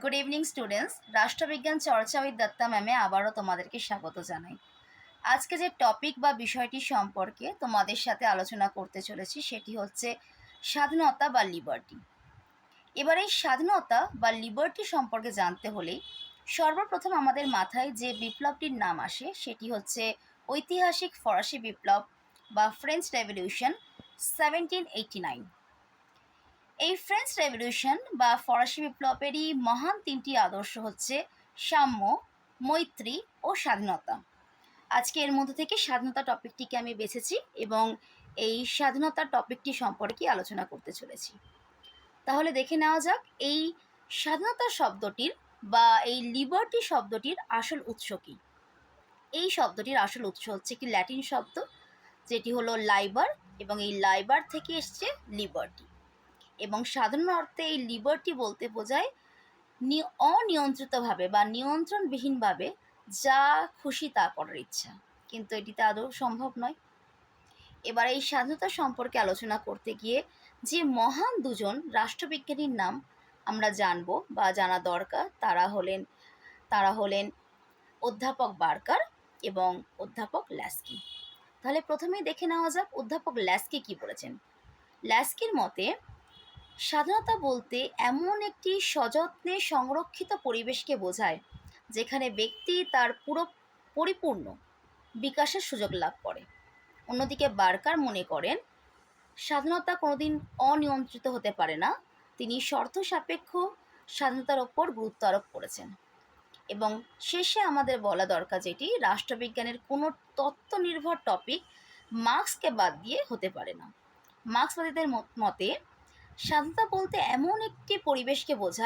Good evening students. রাষ্ট্রবিজ্ঞান চর্চা with Datta ম্যামে আবারও তোমাদেরকে স্বাগত জানাই। আজকে যে টপিক বা বিষয়টি সম্পর্কে তোমাদের সাথে আলোচনা করতে চলেছি সেটি হচ্ছে স্বাধীনতা বা লিবার্টি। এবার এই স্বাধীনতা বা লিবার্টি সম্পর্কে জানতে হলেই সর্বপ্রথম আমাদের মাথায় যে বিপ্লবটির নাম আসে সেটি হচ্ছে ঐতিহাসিক ফরাসি বিপ্লব বা ফ্রেঞ্চ রেভলিউশন 1789। এই ফ্রেঞ্চ রেভলিউশন বা ফরাসি বিপ্লবেরই মহান তিনটি আদর্শ হচ্ছে সাম্য, মৈত্রী ও স্বাধীনতা। আজকে এর মধ্যে থেকে স্বাধীনতা টপিকটিকে আমি বেছেছি এবং এই স্বাধীনতার টপিকটি সম্পর্কে আলোচনা করতে চলেছি। তাহলে দেখে নেওয়া যাক এই স্বাধীনতা শব্দটির বা এই লিবার্টি শব্দটির আসল উৎস কী। এই শব্দটির আসল উৎস হচ্ছে কি ল্যাটিন শব্দ, যেটি হলো লাইবার, এবং এই লাইবার থেকে এসছে লিবার্টি। এবং সাধারণ অর্থে এই লিবার্টি বলতে বোঝায় অনিয়ন্ত্রিতভাবে বা নিয়ন্ত্রণবিহীনভাবে যা খুশি তা করার ইচ্ছা, কিন্তু এটিতে আদৌ সম্ভব নয়। এবার এই স্বাধীনতা সম্পর্কে আলোচনা করতে গিয়ে যে মহান দুজন রাষ্ট্রবিজ্ঞানীর নাম আমরা জানব বা জানা দরকার তারা হলেন অধ্যাপক বার্কার এবং অধ্যাপক ল্যাস্কি। তাহলে প্রথমেই দেখে নেওয়া যাক অধ্যাপক ল্যাস্কি কী বলেছেন। ল্যাস্কির মতে স্বাধীনতা বলতে এমন একটি সযত্নে সংরক্ষিত পরিবেশকে বোঝায় যেখানে ব্যক্তি তার পরিপূর্ণ বিকাশের সুযোগ লাভ করে। অন্যদিকে বার্কার মনে করেন স্বাধীনতা কোনোদিন অনিয়ন্ত্রিত হতে পারে না। তিনি শর্ত সাপেক্ষ স্বাধীনতার ওপর গুরুত্ব আরোপ করেছেন। এবং শেষে আমাদের বলা দরকার যেটি রাষ্ট্রবিজ্ঞানের কোনো তত্ত্ব নির্ভর টপিক মার্ক্সকে বাদ দিয়ে হতে পারে না। মার্ক্সবাদীদের মতে স্বাধীনতা বলতে এমন একটি পরিবেশকে বোঝায়